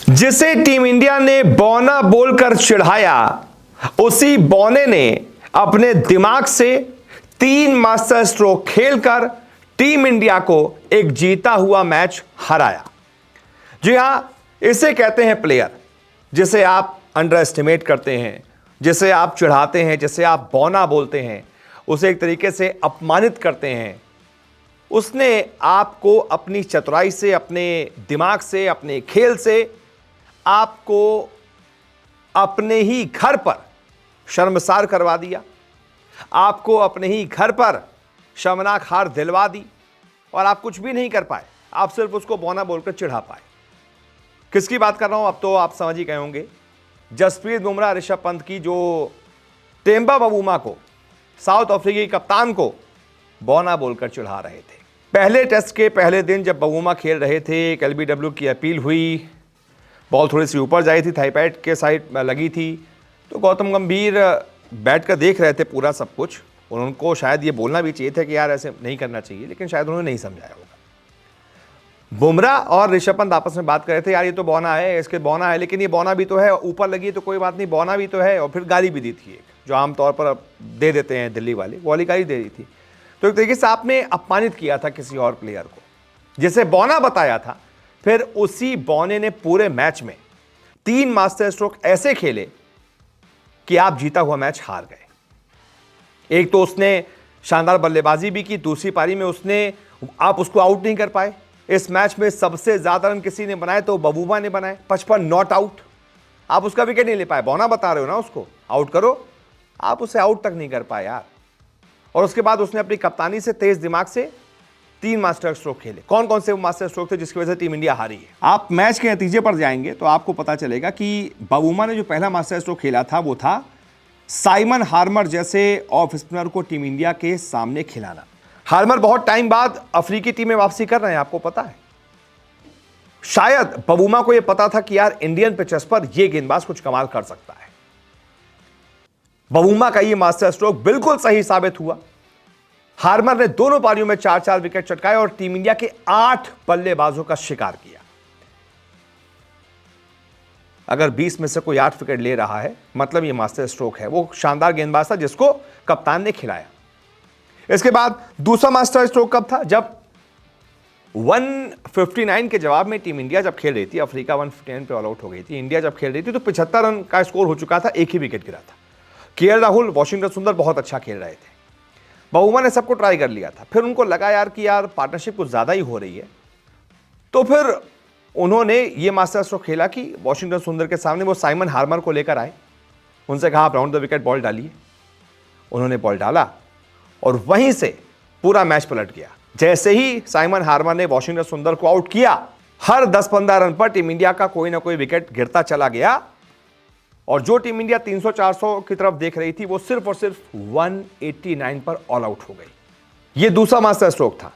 जिसे team India ने बौना बोलकर चिढ़ाया, उसी बौने ने अपने दिमाग से 3 मास्टर स्ट्रोक खेलकर टीम इंडिया को एक जीता हुआ मैच हराया। जी हां, इसे कहते हैं प्लेयर, जिसे आप अंडर एस्टिमेट करते हैं, जिसे आप चिढ़ाते हैं, जिसे आप बौना बोलते हैं, उसे एक तरीके से अपमानित करते हैं। उसने आपको अपनी चतुराई से, अपने दिमाग से, अपने खेल से आपको अपने ही घर पर शर्मसार करवा दिया, आपको अपने ही घर पर शर्मनाक हार दिलवा दी और आप कुछ भी नहीं कर पाए। आप सिर्फ उसको बौना बोलकर चिढ़ा पाए। किसकी बात कर रहा हूं, अब तो आप समझ ही गए होंगे। जसप्रीत बुमराह, ऋषभ पंत की, जो टेम्बा बवूमा को, साउथ अफ्रीकी कप्तान को बौना बोलकर चिढ़ा रहे थे। पहले टेस्ट के पहले दिन जब बवूमा खेल रहे थे, एक एलबीडब्ल्यू की अपील हुई, बॉल थोड़ी सी ऊपर जाई थी, थाई पैड के साइड में लगी थी, तो गौतम गंभीर बैठ कर देख रहे थे पूरा सब कुछ। उनको शायद ये बोलना भी चाहिए था कि यार ऐसे नहीं करना चाहिए, लेकिन शायद उन्होंने नहीं समझाया होगा। बुमराह और ऋषभ पंत आपस में बात कर रहे थे, यार ये तो बौना है, इसके बौना है, लेकिन ये बौना भी तो है, ऊपर लगी है तो कोई बात नहीं, बौना भी तो है। और फिर गाली भी दी थी एक, जो आमतौर पर दे देते हैं दिल्ली वाले, वो वाली गाली दे दी थी। तो एक तरीके से आपने अपमानित किया था किसी और प्लेयर को, जिसे बौना बताया था। फिर उसी बौने ने पूरे मैच में 3 मास्टर स्ट्रोक ऐसे खेले कि आप जीता हुआ मैच हार गए। एक तो उसने शानदार बल्लेबाजी भी की, दूसरी पारी में आप उसको आउट नहीं कर पाए। इस मैच में सबसे ज्यादा रन किसी ने बनाए तो बवूमा ने बनाए, 55 नॉट आउट। आप उसका विकेट नहीं ले पाए। बौना बता रहे हो ना उसको आउट करो, आप उसे आउट तक नहीं कर पाए यार। और उसके बाद उसने अपनी कप्तानी से, तेज दिमाग से 3 मास्टर स्ट्रोक खेले। कौन कौन से वो मास्टर स्ट्रोक थे जिसकी वजह से टीम इंडिया हारी है? आप मैच के नतीजे पर जाएंगे तो आपको पता चलेगा कि बवूमा ने जो पहला मास्टर स्ट्रोक खेला था वो था साइमन हार्मर जैसे ऑफ स्पिनर को टीम इंडिया के सामने खिलाना। हार्मर बहुत टाइम बाद अफ्रीकी टीम में वापसी कर रहे हैं, आपको पता है। शायद बवूमा को यह पता था कि यार इंडियन पिचेस पर यह गेंदबाज कुछ कमाल कर सकता है। बवूमा का यह मास्टर स्ट्रोक बिल्कुल सही साबित हुआ। हार्मर ने दोनों पारियों में 4-4 विकेट चटकाए और टीम इंडिया के 8 बल्लेबाजों का शिकार किया। अगर 20 में से कोई 8 विकेट ले रहा है, मतलब ये मास्टर स्ट्रोक है। वो शानदार गेंदबाज था जिसको कप्तान ने खिलाया। इसके बाद दूसरा मास्टर स्ट्रोक कब था? जब 159 के जवाब में टीम इंडिया जब खेल रही थी, अफ्रीका 159 पे ऑल आउट हो गई थी, इंडिया जब खेल रही थी तो 75 रन का स्कोर हो चुका था, एक ही विकेट गिरा था। केएल राहुल, वॉशिंगटन सुंदर बहुत अच्छा खेल रहे थे। बवूमा ने सबको ट्राई कर लिया था। फिर उनको लगा यार कि यार पार्टनरशिप कुछ ज्यादा ही हो रही है, तो फिर उन्होंने ये मास्टर स्ट्रोक खेला कि वॉशिंगटन सुंदर के सामने वो साइमन हार्मर को लेकर आए। उनसे कहा आप राउंड द विकेट बॉल डालिए। उन्होंने बॉल डाला और वहीं से पूरा मैच पलट गया। जैसे ही साइमन हार्मर ने वॉशिंगटन सुंदर को आउट किया, हर 10-15 रन पर टीम इंडिया का कोई ना कोई विकेट गिरता चला गया और जो टीम इंडिया 300-400 की तरफ देख रही थी वो सिर्फ और सिर्फ 189 पर ऑल आउट हो गई। यह दूसरा मास्टर स्ट्रोक था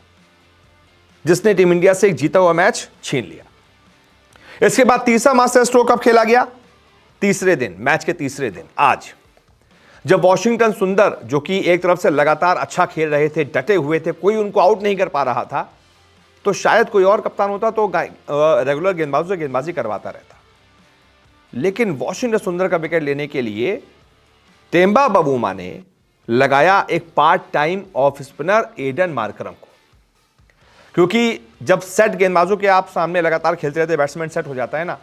जिसने टीम इंडिया से एक जीता हुआ मैच छीन लिया। इसके बाद तीसरा मास्टर स्ट्रोक कब खेला गया? तीसरे दिन, मैच के तीसरे दिन, आज, जब वॉशिंगटन सुंदर, जो कि एक तरफ से लगातार अच्छा खेल रहे थे, डटे हुए थे, कोई उनको आउट नहीं कर पा रहा था, तो शायद कोई और कप्तान होता तो रेगुलर गेंदबाजों से गेंदबाजी करवाता रहता। लेकिन वॉशिंगटन सुंदर का विकेट लेने के लिए टेम्बा बवूमा ने लगाया एक part time off spinner Aiden Markram को, क्योंकि जब सेट गेंदबाजों के आप सामने लगातार खेलते रहते, बैट्समैन सेट हो जाता है ना,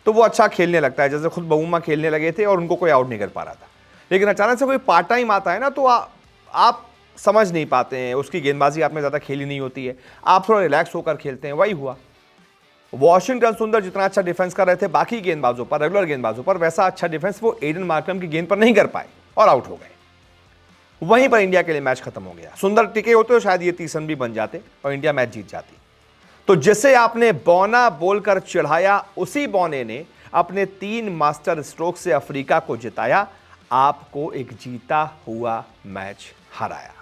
तो वो अच्छा खेलने लगता है। जैसे खुद बवूमा खेलने लगे थे और उनको कोई आउट नहीं कर पा रहा था, लेकिन अचानक से कोई पार्ट टाइम आता है ना, तो आप समझ नहीं पाते हैं, उसकी गेंदबाजी आपने ज्यादा खेली नहीं होती है, आप थोड़ा रिलैक्स होकर खेलते हैं। वही हुआ। वॉशिंगटन सुंदर जितना अच्छा डिफेंस कर रहे थे बाकी गेंदबाजों पर, रेगुलर गेंदबाजों पर, वैसा अच्छा डिफेंस वो एडन मार्करम की गेंद पर नहीं कर पाए और आउट हो गए। वहीं पर इंडिया के लिए मैच खत्म हो गया। सुंदर टिके होते तो शायद ये 30 रन भी बन जाते और इंडिया मैच जीत जाती। तो जिसे आपने बौना बोलकर चिढ़ाया, उसी बौने ने अपने 3 मास्टर स्ट्रोक से अफ्रीका को जिताया, आपको एक जीता हुआ मैच हराया।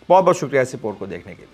बहुत बहुत शुक्रिया इस रिपोर्ट को देखने के लिए।